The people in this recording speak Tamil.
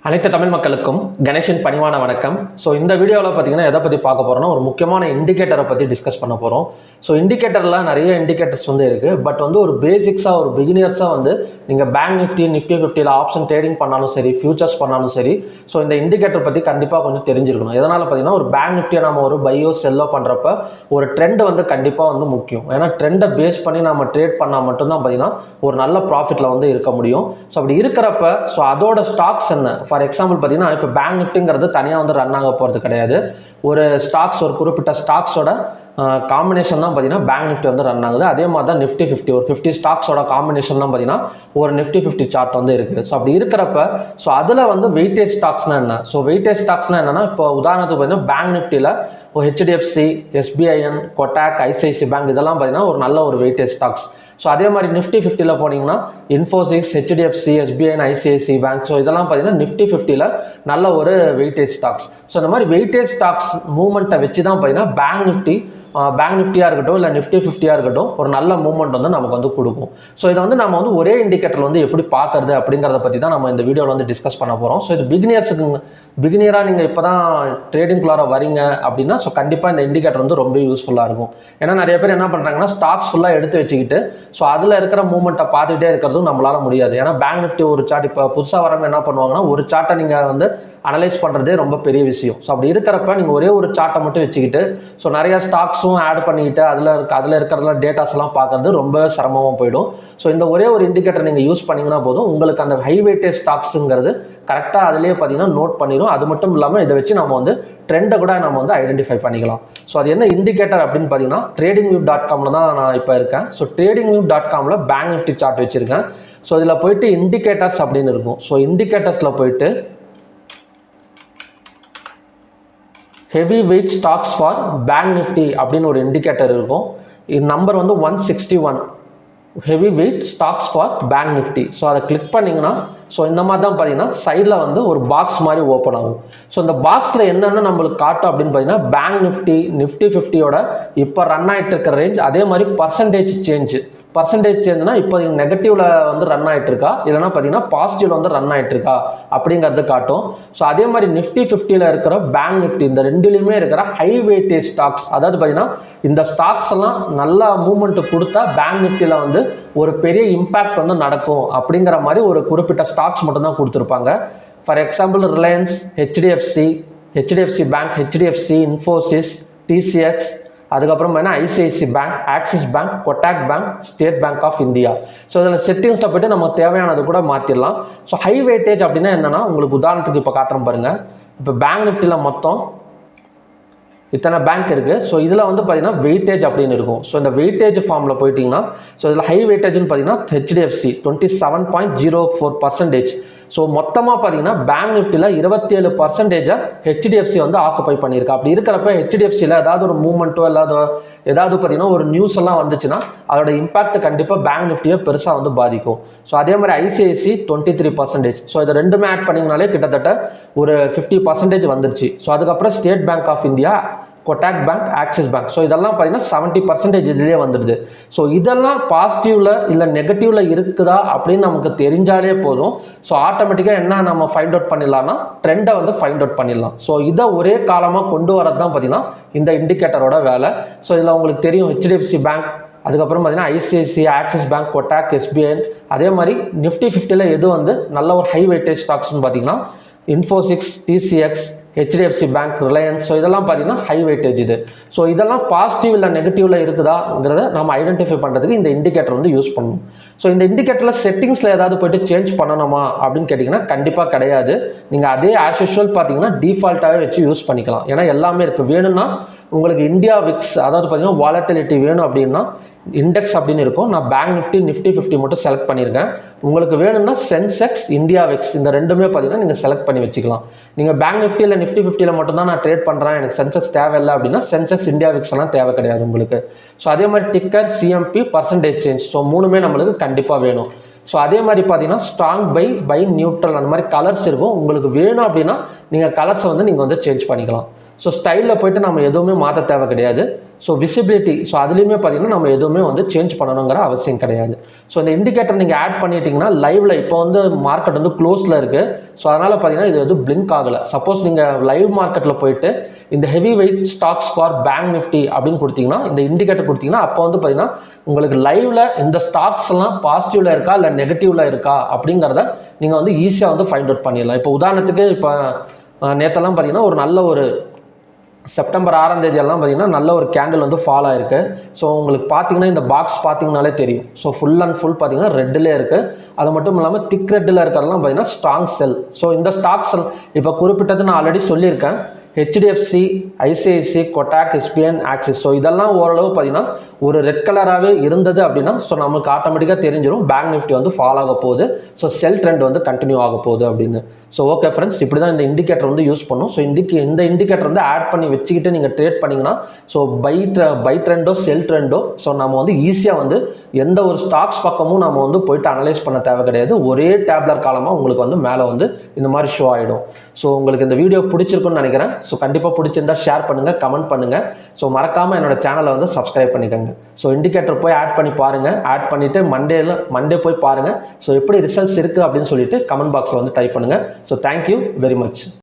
அனைத்து தமிழ் மக்களுக்கும் கணேஷின் பணிவான வணக்கம். ஸோ இந்த வீடியோவில் பார்த்தீங்கன்னா எதை பற்றி பார்க்க போகிறோம்னா ஒரு முக்கியமான இண்டிகேட்டரை பற்றி டிஸ்கஸ் பண்ண போகிறோம். ஸோ இண்டிகேட்டரில் நிறைய இண்டிகேட்டர்ஸ் இருக்குது. பட் ஒரு பேசிக்ஸாக ஒரு பிகினியர்ஸாக நீங்கள் பேங்க் நிஃப்டி 50 ஆப்ஷன் ட்ரேடிங் பண்ணாலும் சரி, ஃபியூச்சர்ஸ் பண்ணாலும் சரி, ஸோ இந்த இண்டிகேட்டர் பற்றி கண்டிப்பாக கொஞ்சம் தெரிஞ்சிருக்கணும். எதனால் பார்த்தீங்கன்னா ஒரு பேங்க் நிஃப்டியை நம்ம ஒரு பையோ செல்லோ பண்ணுறப்ப ஒரு ட்ரெண்ட் கண்டிப்பாக முக்கியம். ஏன்னா ட்ரெண்டை பேஸ் பண்ணி நம்ம ட்ரேட் பண்ணால் மட்டும்தான் பார்த்தீங்கன்னா ஒரு நல்ல ப்ராஃபிட்டில் இருக்க முடியும். ஸோ அப்படி இருக்கிறப்ப ஸோ அதோட ஸ்டாக்ஸ் என்ன, ஃபார் எக்ஸாம்பிள் பார்த்தீங்கன்னா இப்போ பேங்க் நிஃப்டிங்கிறது தனியாக ரன் ஆக போகிறது கிடையாது. ஒரு ஸ்டாக்ஸ், ஒரு குறிப்பிட்ட ஸ்டாக்ஸோட காம்பினேஷன் தான் பார்த்தீங்கன்னா பேங்க் நிஃப்டி ரன் ஆகுது. அதே மாதிரி தான் நிஃப்டி 50 ஒரு 50 ஸ்டாக்ஸோட காம்பினேஷன் தான் பார்த்தீங்கன்னா ஒரு நிஃப்டி 50 சார்ட் இருக்குது. ஸோ அப்படி இருக்கிறப்ப ஸோ அதில் வெயிட்டேஜ் ஸ்டாக்ஸ்னா என்ன? ஸோ வெயிட்டேஜ் ஸ்டாக்ஸ்னா என்னன்னா, இப்போ உதாரணத்துக்கு பார்த்தீங்கன்னா பேங்க் நிஃப்டியில் HDFC, SBIN, Kotak, ICICI bank இதெல்லாம் பார்த்தீங்கன்னா ஒரு நல்ல ஒரு வெயிட்டேஜ் ஸ்டாக்ஸ். ஸோ அதே மாதிரி நிஃப்டி 50 போனீங்கன்னா Infosys, HDFC, SBIN, ICICI bank, so இதெல்லாம் பார்த்தீங்கன்னா நிஃப்டி 50 நல்ல ஒரு வெயிட்டேஜ் ஸ்டாக்ஸ். ஸோ இந்த மாதிரி வெயிட்டேஜ் ஸ்டாக்ஸ் மூவ்மெண்ட்டை வச்சு தான் பார்த்தீங்கன்னா பேங்க் நிஃப்டியாக இருக்கட்டும் இல்லை நிஃப்டி 50 இருக்கட்டும் ஒரு நல்ல மூவ்மெண்ட் நமக்கு கொடுக்கும். ஸோ இதை நம்ம ஒரே இண்டிகேட்டர் எப்படி பார்க்கறது அப்படிங்கிறத பற்றி தான் நம்ம இந்த வீடியோவில் டிஸ்கஸ் பண்ண போகிறோம். ஸோ இது பிகினியராக நீங்கள் இப்போ தான் ட்ரேடிங்குள்ளார வரீங்க அப்படின்னா ஸோ கண்டிப்பாக இந்த இண்டிகேட்டர் ரொம்ப யூஸ்ஃபுல்லாக இருக்கும். ஏன்னா நிறைய பேர் என்ன பண்ணுறாங்கன்னா ஸ்டாக்ஸ் ஃபுல்லாக எடுத்து வச்சுக்கிட்டு ஸோ அதில் இருக்கிற மூவ்மெண்ட்டை பார்த்துக்கிட்டே இருக்கிறதும் நம்மளால் முடியாது. ஏன்னா பேங்க் நிஃப்டி ஒரு சார்ட் இப்போ புதுசாக வரவங்க என்ன பண்ணுவாங்கன்னா ஒரு சார்ட்டை நீங்கள் அனலைஸ் பண்ணுறதே ரொம்ப பெரிய விஷயம். ஸோ அப்படி இருக்கிறப்ப நீங்கள் ஒரே ஒரு சார்ட்டை மட்டும் வச்சுக்கிட்டு ஸோ நிறையா ஸ்டாக்ஸும் ஆட் பண்ணிக்கிட்டு அதில் இருக்கிறதுல டேட்டாஸ் எல்லாம் பார்க்கறது ரொம்ப சிரமமாக போயிடும். ஸோ இந்த ஒரே ஒரு இண்டிகேட்டர் நீங்கள் யூஸ் பண்ணிங்கன்னா போதும், உங்களுக்கு அந்த ஹை வெயிட்டேஜ் ஸ்டாக்ஸுங்கிறது கரெக்டாக அதிலேயே பார்த்தீங்கன்னா நோட் பண்ணிடும். அது மட்டும் இல்லாமல் இதை வச்சு நம்ம ட்ரெண்டை கூட நம்ம ஐடென்டிஃபை பண்ணிக்கலாம். ஸோ அது என்ன இண்டிகேட்டர் அப்படின்னு பார்த்தீங்கன்னா tradingview.com தான் நான் இப்போ இருக்கேன். ஸோ tradingview.comல பேங்க் நிஃப்டி சார்ட் வச்சுருக்கேன். ஸோ இதில் போயிட்டு இண்டிகேட்டர்ஸ் அப்படின்னு இருக்கும். ஸோ இண்டிகேட்டர்ஸில் போயிட்டு heavy weight stocks for bank Nifty அப்படின்னு ஒரு இண்டிகேட்டர் இருக்கும். இது number 161 heavy weight stocks for bank Nifty. So அதை கிளிக் பண்ணிங்கன்னா ஸோ இந்த மாதிரி தான் பார்த்தீங்கன்னா சைடில் ஒரு பாக்ஸ் மாதிரி ஓப்பன் ஆகும். ஸோ இந்த பாக்ஸில் என்னென்ன நம்மளுக்கு காட்டும் அப்படின்னு பார்த்தீங்கன்னா பேங்க் நிஃப்டி 50யோட இப்போ ரன் ஆகிட்டு இருக்கிற ரேஞ்ச், அதே மாதிரி பர்சன்டேஜ் சேஞ்சுனா இப்போ நெகட்டிவ்ல ரன் ஆகிட்டு இருக்கா, இல்லைனா பார்த்தீங்கன்னா பாசிட்டிவ்ல ரன் ஆகிட்டு இருக்கா அப்படிங்கிறது காட்டும். ஸோ அதே மாதிரி நிஃப்டி 50ல இருக்கிற பேங்க் நிஃப்டி இந்த ரெண்டுலையுமே இருக்கிற ஹை வெயிட்டேஜ் ஸ்டாக்ஸ், அதாவது பார்த்தீங்கன்னா இந்த ஸ்டாக்ஸ் எல்லாம் நல்லா மூவ்மெண்ட் கொடுத்தா பேங்க் நிஃப்டியில் ஒரு பெரிய இம்பேக்ட் நடக்கும் அப்படிங்கிற மாதிரி ஒரு குறிப்பிட்ட ஸ்டாக்ஸ் மட்டும்தான் கொடுத்துருப்பாங்க. For example Reliance, HDFC bank, HDFC, Infosys, TCX, அதுக்கப்புறம் ICICI bank, Axis bank, Kotak bank, State Bank of India. So இதில் செட்டிங்ஸில் போய்ட்டு நம்ம தேவையானது கூட மாற்றிடலாம். ஸோ ஹை வெயிட்டேஜ் அப்படின்னா என்னென்னா, உங்களுக்கு உதாரணத்துக்கு இப்போ காட்டுறோம் பாருங்கள். இப்போ பேங்க் நிஃப்டியில் மொத்தம் இத்தனை பேங்க் இருக்குது. ஸோ இதில் பார்த்தீங்கன்னா வெயிட்டேஜ் அப்படின்னு இருக்கும். ஸோ இந்த வெயிட்டேஜ் ஃபார்மில் போயிட்டிங்கன்னா ஸோ இதில் ஹை வெயிட்டேஜ்னு பார்த்தீங்கன்னா HDFC 27.04%. ஸோ மொத்தமாக பார்த்தீங்கன்னா பேங்க் நிஃப்டியில் 27% HDFC ஆக்குப்பை பண்ணியிருக்கு. அப்படி இருக்கிறப்ப HDFCயில் ஏதாவது ஒரு மூவ்மெண்ட்டோ ஏதாவது பார்த்தீங்கன்னா ஒரு நியூஸ் எல்லாம் வந்துச்சுன்னா அதோட இம்பாக்ட் கண்டிப்பாக பேங்க் நிஃப்டியை பெருசாக பாதிக்கும். ஸோ அதே மாதிரி ICICI 23%. ஸோ இதை ரெண்டுமே ஆட் பண்ணிங்கனாலே கிட்டத்தட்ட ஒரு 50% வந்துருச்சு. ஸோ அதுக்கப்புறம் State Bank of India, Kotak bank, Axis bank, so இதெல்லாம் பார்த்தீங்கன்னா 70% இதிலே வந்துடுது. ஸோ இதெல்லாம் பாசிட்டிவ்ல இல்லை நெகட்டிவ்ல இருக்குதா அப்படின்னு நமக்கு தெரிஞ்சாலே போதும். ஸோ ஆட்டோமேட்டிக்காக என்ன நம்ம ஃபைண்ட் அவுட் பண்ணிடலாம்னா ட்ரெண்டை ஃபைண்ட் அவுட் பண்ணிடலாம். ஸோ இதை ஒரே காலமாக கொண்டு வரது தான் பார்த்தீங்கன்னா இந்த இண்டிகேட்டரோட வேலை. ஸோ இதில் உங்களுக்கு தெரியும் HDFC பேங்க், அதுக்கப்புறம் பார்த்தீங்கன்னா ICICI, axis bank, Kotak, SBI, அதே மாதிரி நிஃப்டி 50ல எது நல்ல ஒரு ஹை வெயிட்டேஜ் ஸ்டாக்ஸ்னு பார்த்தீங்கன்னா Infosys, TCX, HDFC bank, Reliance. So இதெல்லாம் பார்த்தீங்கன்னா ஹை வெயிட்டேஜ் இது. ஸோ இதெல்லாம் பாசிட்டிவ் இல்லை நெகட்டிவ்ல இருக்குதாங்கிறத நம்ம ஐடென்டிஃபை பண்ணுறதுக்கு இந்த இண்டிகேட்டர் யூஸ் பண்ணணும். ஸோ இந்த இண்டிகேட்டரில் செட்டிங்ஸில் ஏதாவது போய்ட்டு சேஞ்ச் பண்ணணுமா அப்படின்னு கேட்டிங்கன்னா கண்டிப்பாக கிடையாது. நீங்கள் அதே ஆஸ் யூஷுவல் பார்த்தீங்கன்னா டிஃபால்ட்டாகவே வச்சு யூஸ் பண்ணிக்கலாம். ஏன்னா எல்லாமே இருக்குது. வேணும்னா உங்களுக்கு இந்தியா விக்ஸ், அதாவது பார்த்தீங்கன்னா வாலட்டிலிட்டி வேணும் அப்படின்னா இண்டெக்ஸ் அப்படின்னு இருக்கும். நான் பேங்க் நிஃப்டி 50 மட்டும் செலக்ட் பண்ணியிருக்கேன். உங்களுக்கு வேணும்னா சென்செக்ஸ், இந்தியா விக்ஸ் இந்த ரெண்டுமே பார்த்தீங்கன்னா நீங்கள் செலக்ட் பண்ணி வச்சுக்கலாம். நீங்கள் பேங்க் நிஃப்டி இல்லை நிஃப்டி 50ல மட்டும்தான் நான் ட்ரேட் பண்ணுறேன், எனக்கு சென்செக்ஸ் தேவையில்லை அப்படின்னா சென்செக்ஸ், இந்தியா விக்ஸ் எல்லாம் தேவை கிடையாது உங்களுக்கு. ஸோ அதே மாதிரி ticker, CMP, percentage change, so மூணுமே நம்மளுக்கு கண்டிப்பாக வேணும். ஸோ அதே மாதிரி பார்த்தீங்கன்னா ஸ்ட்ராங் பை நியூட்ரல் அந்த மாதிரி கலர்ஸ் இருக்கும். உங்களுக்கு வேணும் அப்படின்னா நீங்கள் கலர்ஸை நீங்கள் சேஞ்ச் பண்ணிக்கலாம். ஸோ ஸ்டைலில் போய்ட்டு நம்ம எதுவுமே மாற்ற தேவை கிடையாது. ஸோ விசிபிலிட்டி, ஸோ அதுலேயுமே பார்த்தீங்கன்னா நம்ம எதுவுமே சேஞ்ச் பண்ணணுங்கிற அவசியம் கிடையாது. ஸோ இந்த இண்டிகேட்டர் நீங்கள் ஆட் பண்ணிட்டீங்கன்னா லைவில் இப்போ மார்க்கெட் க்ளோஸில் இருக்குது. ஸோ அதனால் பார்த்தீங்கன்னா இது வந்து பிளிங்க் ஆகலை. சப்போஸ் நீங்கள் லைவ் மார்க்கெட்டில் போயிட்டு இந்த heavy weight stocks for bank Nifty அப்படின்னு கொடுத்தீங்கன்னா, இந்த இண்டிகேட்டர் கொடுத்தீங்கன்னா, அப்போ வந்து பார்த்தீங்கன்னா உங்களுக்கு லைவ்ல இந்த ஸ்டாக்ஸ் எல்லாம் பாசிட்டிவ்ல இருக்கா இல்லை நெகட்டிவ்ல இருக்கா அப்படிங்கிறத நீங்கள் வந்து ஈஸியாக வந்து ஃபைண்ட் அவுட் பண்ணிடலாம். இப்போ உதாரணத்துக்கு இப்போ நேற்றெல்லாம் பார்த்தீங்கன்னா ஒரு நல்ல ஒரு செப்டம்பர் 6ஆம் தேதியெல்லாம் பார்த்தீங்கன்னா நல்ல ஒரு கேண்டில் வந்து ஃபால் ஆயிருக்கு. ஸோ உங்களுக்கு பார்த்தீங்கன்னா இந்த பாக்ஸ் பார்த்தீங்கனாலே தெரியும். ஸோ ஃபுல் அண்ட் ஃபுல் பார்த்தீங்கன்னா ரெட்டிலே இருக்குது. அது மட்டும் இல்லாமல் திக் ரெட்டில் இருக்கிறதெல்லாம் பார்த்தீங்கன்னா ஸ்ட்ராங் செல். ஸோ இந்த ஸ்டாக்ஸ் இப்போ குறிப்பிட்டது நான் ஆல்ரெடி சொல்லியிருக்கேன். HDFC, ICICI, Kotak, SBI, Axis. So இதெல்லாம் ஓரளவு பார்த்தீங்கன்னா ஒரு ரெட் கலராகவே இருந்தது அப்படின்னா ஸோ நமக்கு ஆட்டோமேட்டிக்காக தெரிஞ்சிடும் பேங்க் நிஃப்டி வந்து ஃபால் ஆக போகுது. ஸோ செல் ட்ரெண்ட் வந்து கண்டினியூ ஆக போகுது அப்படின்னு. ஸோ ஓகே ஃப்ரெண்ட்ஸ், இப்படி தான் இந்த இண்டிகேட்டர் வந்து யூஸ் பண்ணும். ஸோ இந்த இண்டிகேட்டர் வந்து ஆட் பண்ணி வச்சுக்கிட்டு நீங்கள் ட்ரேட் பண்ணிங்கன்னா ஸோ பை ட்ரெண்டோ செல் ட்ரெண்டோ ஸோ நம்ம வந்து ஈஸியாக வந்து எந்த ஒரு ஸ்டாக்ஸ் பக்கமும் நம்ம வந்து போயிட்டு அனலைஸ் பண்ண தேவை கிடையாது. ஒரே டேப்லர் காலமாக உங்களுக்கு வந்து மேலே வந்து இந்த மாதிரி ஷோ ஆகிடும். ஸோ உங்களுக்கு இந்த வீடியோ பிடிச்சிருக்குன்னு நினைக்கிறேன். ஸோ கண்டிப்பாக பிடிச்சிருந்தா ஷேர் பண்ணுங்கள், கமெண்ட் பண்ணுங்கள். ஸோ மறக்காமல் என்னோட சேனலை வந்து சப்ஸ்கிரைப் பண்ணிக்கோங்க. ஸோ இண்டிகேட்டர் போய் ஆட் பண்ணி பாருங்கள். ஆட் பண்ணிவிட்டு மண்டே போய் பாருங்கள். ஸோ எப்படி ரிசல்ட்ஸ் இருக்குது அப்படின்னு சொல்லிட்டு கமெண்ட் பாக்ஸில் வந்து டைப் பண்ணுங்கள். So thank you very much.